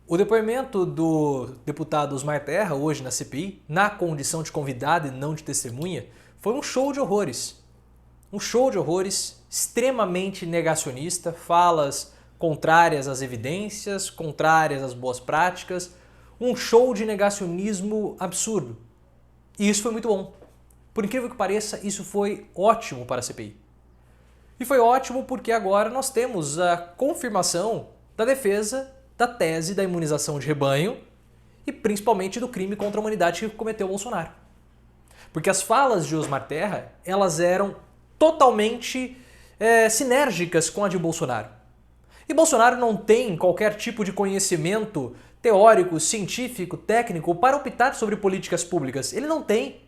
O depoimento do deputado Osmar Terra, hoje na CPI, na condição de convidado e não de testemunha, foi um show de horrores. Um show de horrores extremamente negacionista, falas contrárias às evidências, contrárias às boas práticas, um show de negacionismo absurdo. E isso foi muito bom. Por incrível que pareça, isso foi ótimo para a CPI. E foi ótimo porque agora nós temos a confirmação da defesa da tese da imunização de rebanho e principalmente do crime contra a humanidade que cometeu o Bolsonaro. Porque as falas de Osmar Terra, elas eram totalmente sinérgicas com a de Bolsonaro. E Bolsonaro não tem qualquer tipo de conhecimento teórico, científico, técnico para optar sobre políticas públicas. Ele não tem.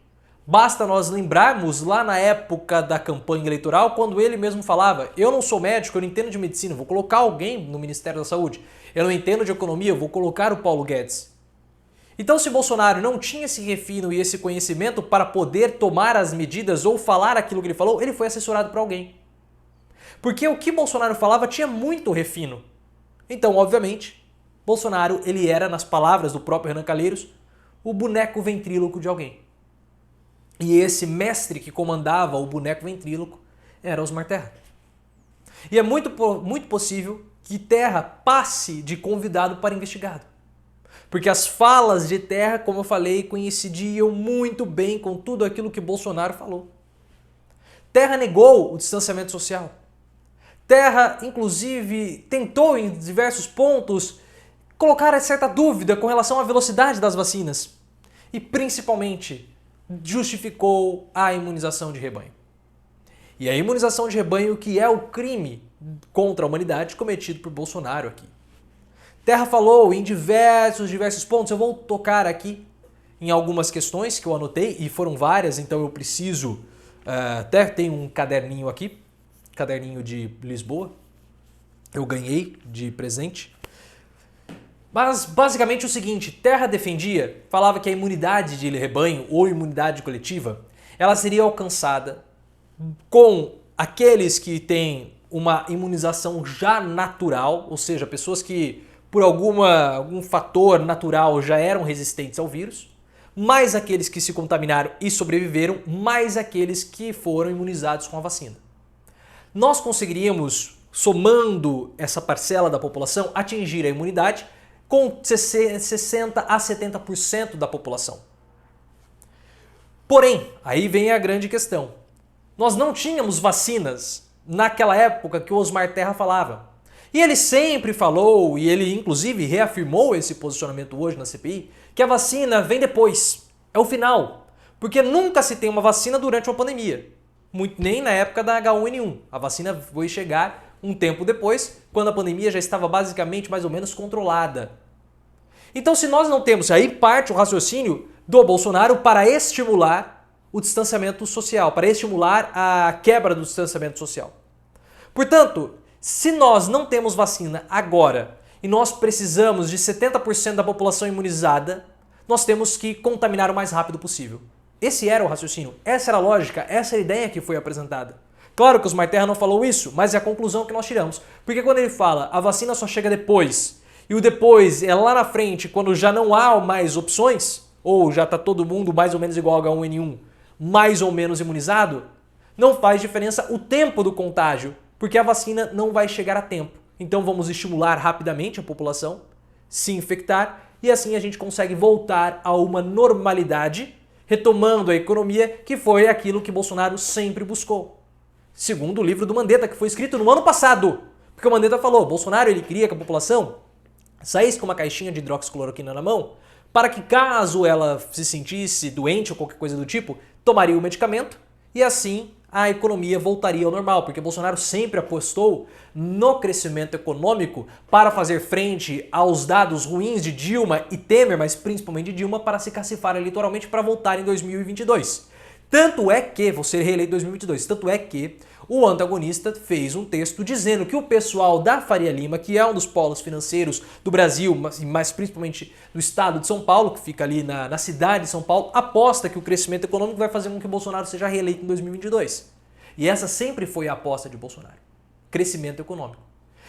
Basta nós lembrarmos lá na época da campanha eleitoral, quando ele mesmo falava: eu não sou médico, eu não entendo de medicina, vou colocar alguém no Ministério da Saúde. Eu não entendo de economia, eu vou colocar o Paulo Guedes. Então, se Bolsonaro não tinha esse refino e esse conhecimento para poder tomar as medidas ou falar aquilo que ele falou, ele foi assessorado por alguém. Porque o que Bolsonaro falava tinha muito refino. Então, obviamente, Bolsonaro, ele era, nas palavras do próprio Renan Calheiros, o boneco ventríloco de alguém. E esse mestre que comandava o boneco ventríloco era Osmar Terra. E é muito possível que Terra passe de convidado para investigado. Porque as falas de Terra, como eu falei, coincidiam muito bem com tudo aquilo que Bolsonaro falou. Terra negou o distanciamento social. Terra, inclusive, tentou em diversos pontos colocar certa dúvida com relação à velocidade das vacinas. E principalmente justificou a imunização de rebanho. E a imunização de rebanho que é o crime contra a humanidade cometido por Bolsonaro aqui. Terra falou em diversos pontos, eu vou tocar aqui em algumas questões que eu anotei, e foram várias, então eu preciso, até tem um caderninho aqui, caderninho de Lisboa, eu ganhei de presente. Mas basicamente o seguinte, Terra defendia, falava que a imunidade de rebanho ou imunidade coletiva, ela seria alcançada com aqueles que têm uma imunização já natural, ou seja, pessoas que por algum fator natural já eram resistentes ao vírus, mais aqueles que se contaminaram e sobreviveram, mais aqueles que foram imunizados com a vacina. Nós conseguiríamos, somando essa parcela da população, atingir a imunidade com 60 a 70% da população. Porém, aí vem a grande questão. Nós não tínhamos vacinas naquela época que o Osmar Terra falava. E ele sempre falou, e ele inclusive reafirmou esse posicionamento hoje na CPI, que a vacina vem depois, é o final. Porque nunca se tem uma vacina durante uma pandemia. Nem na época da H1N1. A vacina foi chegar um tempo depois, quando a pandemia já estava basicamente mais ou menos controlada. Então, se nós não temos, aí parte o raciocínio do Bolsonaro para estimular o distanciamento social, para estimular a quebra do distanciamento social. Portanto, se nós não temos vacina agora e nós precisamos de 70% da população imunizada, nós temos que contaminar o mais rápido possível. Esse era o raciocínio, essa era a lógica, essa era a ideia que foi apresentada. Claro que o Osmar Terra não falou isso, mas é a conclusão que nós tiramos. Porque quando ele fala a vacina só chega depois, e o depois é lá na frente, quando já não há mais opções, ou já está todo mundo mais ou menos igual ao H1N1, mais ou menos imunizado, não faz diferença o tempo do contágio, porque a vacina não vai chegar a tempo. Então vamos estimular rapidamente a população, se infectar, e assim a gente consegue voltar a uma normalidade, retomando a economia, que foi aquilo que Bolsonaro sempre buscou. Segundo o livro do Mandetta, que foi escrito no ano passado. Porque o Mandetta falou, Bolsonaro ele queria que a população saísse com uma caixinha de hidroxicloroquina na mão, para que caso ela se sentisse doente ou qualquer coisa do tipo, tomaria o medicamento e assim a economia voltaria ao normal, porque Bolsonaro sempre apostou no crescimento econômico para fazer frente aos dados ruins de Dilma e Temer, mas principalmente de Dilma, para se cacifar eleitoralmente para voltar em 2022. Tanto é que, vou ser reeleito em 2022, tanto é que o antagonista fez um texto dizendo que o pessoal da Faria Lima, que é um dos polos financeiros do Brasil, mas principalmente do estado de São Paulo, que fica ali na cidade de São Paulo, aposta que o crescimento econômico vai fazer com que o Bolsonaro seja reeleito em 2022. E essa sempre foi a aposta de Bolsonaro. Crescimento econômico.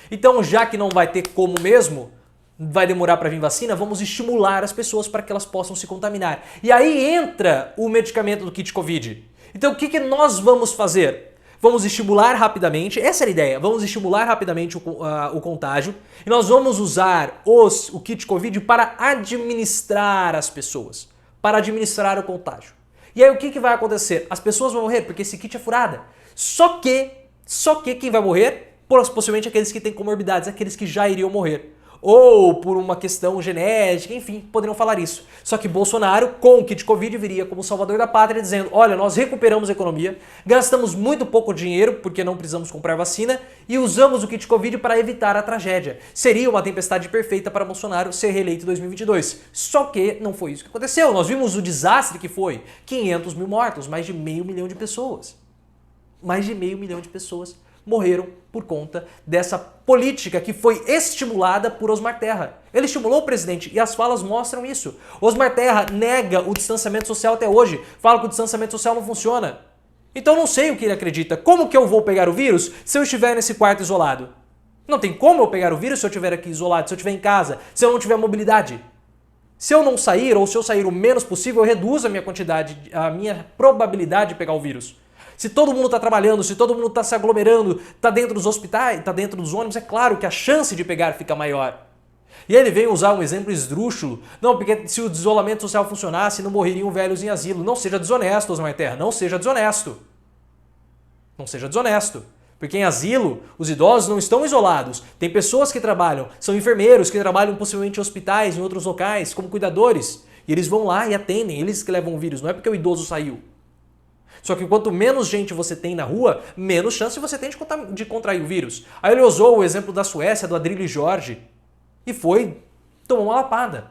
Então, já que não vai ter como mesmo, vai demorar para vir vacina, vamos estimular as pessoas para que elas possam se contaminar. E aí entra o medicamento do kit Covid. Então o que nós vamos fazer? Vamos estimular rapidamente, essa era a ideia, vamos estimular rapidamente o contágio e nós vamos usar o kit Covid para administrar as pessoas, para administrar o contágio. E aí o que vai acontecer? As pessoas vão morrer porque esse kit é furada. Só que quem vai morrer? Possivelmente aqueles que têm comorbidades, aqueles que já iriam morrer. Ou por uma questão genética, enfim, poderiam falar isso. Só que Bolsonaro, com o kit Covid, viria como salvador da pátria, dizendo, olha, nós recuperamos a economia, gastamos muito pouco dinheiro, porque não precisamos comprar vacina, e usamos o kit Covid para evitar a tragédia. Seria uma tempestade perfeita para Bolsonaro ser reeleito em 2022. Só que não foi isso que aconteceu. Nós vimos o desastre que foi. 500 mil mortos, mais de 500 mil de pessoas. Mais de 500 mil de pessoas morreram por conta dessa política que foi estimulada por Osmar Terra. Ele estimulou o presidente e as falas mostram isso. Osmar Terra nega o distanciamento social até hoje, fala que o distanciamento social não funciona. Então eu não sei o que ele acredita. Como que eu vou pegar o vírus se eu estiver nesse quarto isolado? Não tem como eu pegar o vírus se eu estiver aqui isolado, se eu estiver em casa, se eu não tiver mobilidade. Se eu não sair ou se eu sair o menos possível, eu reduzo a minha quantidade, a minha probabilidade de pegar o vírus. Se todo mundo está trabalhando, se todo mundo está se aglomerando, está dentro dos hospitais, está dentro dos ônibus, é claro que a chance de pegar fica maior. E aí ele vem usar um exemplo esdrúxulo. Não, porque se o isolamento social funcionasse, não morreriam velhos em asilo. Não seja desonesto, Osmar Terra, não seja desonesto. Não seja desonesto. Porque em asilo, os idosos não estão isolados. Tem pessoas que trabalham, são enfermeiros que trabalham possivelmente em hospitais, em outros locais, como cuidadores. E eles vão lá e atendem, eles que levam o vírus, não é porque o idoso saiu. Só que quanto menos gente você tem na rua, menos chance você tem de contrair o vírus. Aí ele usou o exemplo da Suécia, do Adrilho Jorge, e tomou uma lapada.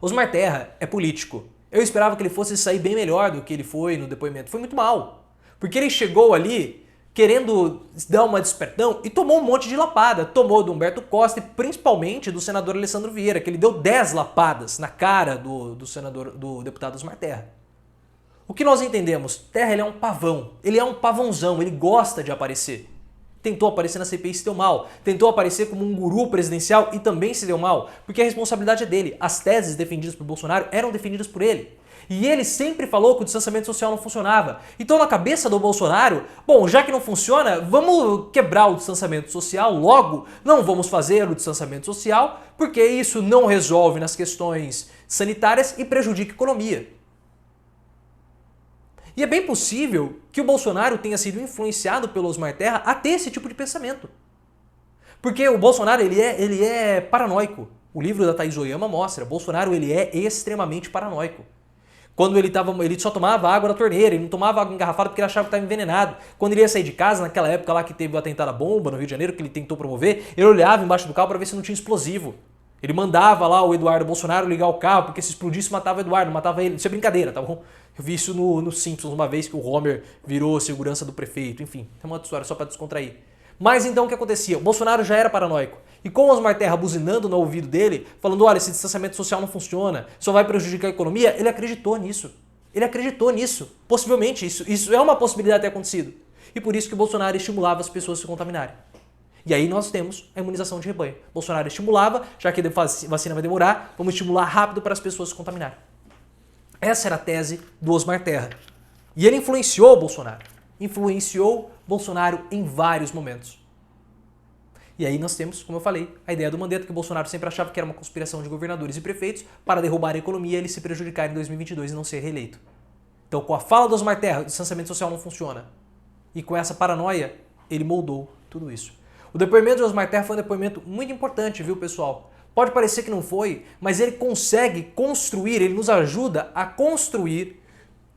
Osmar Terra é político. Eu esperava que ele fosse sair bem melhor do que ele foi no depoimento. Foi muito mal. Porque ele chegou ali querendo dar uma despertão e tomou um monte de lapada. Tomou do Humberto Costa e principalmente do senador Alessandro Vieira, que ele deu 10 lapadas na cara do deputado Osmar Terra. O que nós entendemos? Terra ele é um pavão, ele é um pavãozão, ele gosta de aparecer. Tentou aparecer na CPI e se deu mal. Tentou aparecer como um guru presidencial e também se deu mal, porque a responsabilidade é dele. As teses defendidas por Bolsonaro eram defendidas por ele. E ele sempre falou que o distanciamento social não funcionava. Então na cabeça do Bolsonaro, bom, já que não funciona, vamos quebrar o distanciamento social, logo não vamos fazer o distanciamento social, porque isso não resolve nas questões sanitárias e prejudica a economia. E é bem possível que o Bolsonaro tenha sido influenciado pelo Osmar Terra a ter esse tipo de pensamento. Porque o Bolsonaro ele é paranoico. O livro da Thaís Oyama mostra, Bolsonaro ele é extremamente paranoico. Quando ele só tomava água da torneira, ele não tomava água engarrafada porque ele achava que estava envenenado. Quando ele ia sair de casa, naquela época lá que teve o atentado à bomba no Rio de Janeiro, que ele tentou promover, ele olhava embaixo do carro para ver se não tinha explosivo. Ele mandava lá o Eduardo Bolsonaro ligar o carro, porque se explodisse matava o Eduardo, matava ele. Isso é brincadeira, tá bom? Eu vi isso no Simpsons uma vez que o Homer virou segurança do prefeito. Enfim, é uma outra história só para descontrair. Mas então o que acontecia? O Bolsonaro já era paranoico. E com o Osmar Terra buzinando no ouvido dele, falando, olha, esse distanciamento social não funciona, só vai prejudicar a economia, ele acreditou nisso. Ele acreditou nisso. Possivelmente, isso é uma possibilidade de ter acontecido. E por isso que o Bolsonaro estimulava as pessoas a se contaminarem. E aí nós temos a imunização de rebanho. Bolsonaro estimulava, já que a vacina vai demorar, vamos estimular rápido para as pessoas se contaminarem. Essa era a tese do Osmar Terra. E ele influenciou o Bolsonaro. Influenciou Bolsonaro em vários momentos. E aí nós temos, como eu falei, a ideia do Mandetta, que o Bolsonaro sempre achava que era uma conspiração de governadores e prefeitos para derrubar a economia e ele se prejudicar em 2022 e não ser reeleito. Então, com a fala do Osmar Terra, o distanciamento social não funciona. E com essa paranoia, ele moldou tudo isso. O depoimento de Osmar Terra foi um depoimento muito importante, viu, pessoal? Pode parecer que não foi, mas ele consegue construir, ele nos ajuda a construir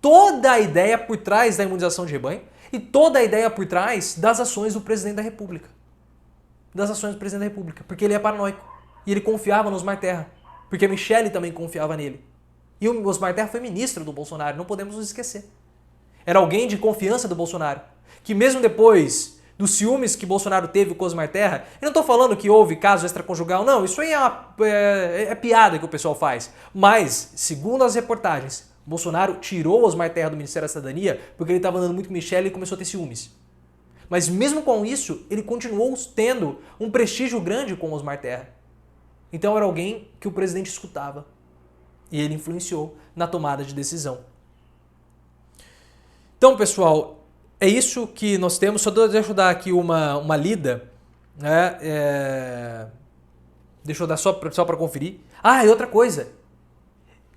toda a ideia por trás da imunização de rebanho e toda a ideia por trás das ações do presidente da República. Das ações do presidente da República, porque ele é paranoico. E ele confiava no Osmar Terra, porque a Michelle também confiava nele. E o Osmar Terra foi ministro do Bolsonaro, não podemos nos esquecer. Era alguém de confiança do Bolsonaro, que mesmo depois dos ciúmes que Bolsonaro teve com o Osmar Terra, eu não estou falando que houve caso extraconjugal, não, isso aí é piada que o pessoal faz. Mas, segundo as reportagens, Bolsonaro tirou o Osmar Terra do Ministério da Cidadania porque ele estava andando muito com Michelle e começou a ter ciúmes. Mas mesmo com isso, ele continuou tendo um prestígio grande com o Osmar Terra. Então era alguém que o presidente escutava e ele influenciou na tomada de decisão. Então, pessoal, é isso que nós temos. Deixa eu dar aqui uma lida, né? Deixa eu dar só para conferir. Ah, e outra coisa.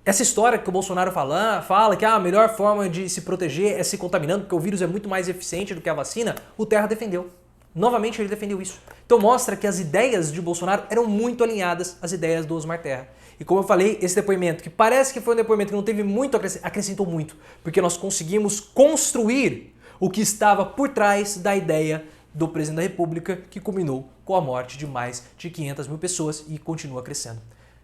Essa história que o Bolsonaro fala que a melhor forma de se proteger é se contaminando, porque o vírus é muito mais eficiente do que a vacina, o Terra defendeu. Novamente ele defendeu isso. Então mostra que as ideias de Bolsonaro eram muito alinhadas às ideias do Osmar Terra. E como eu falei, esse depoimento, que parece que foi um depoimento que não teve muito, acrescentou muito, porque nós conseguimos construir o que estava por trás da ideia do presidente da República, que culminou com a morte de mais de 500 mil pessoas e continua crescendo.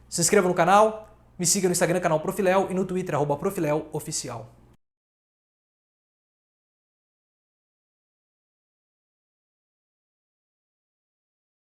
Se inscreva no canal, me siga no Instagram, canal Profiléu, e no Twitter, @ProfiléuOficial.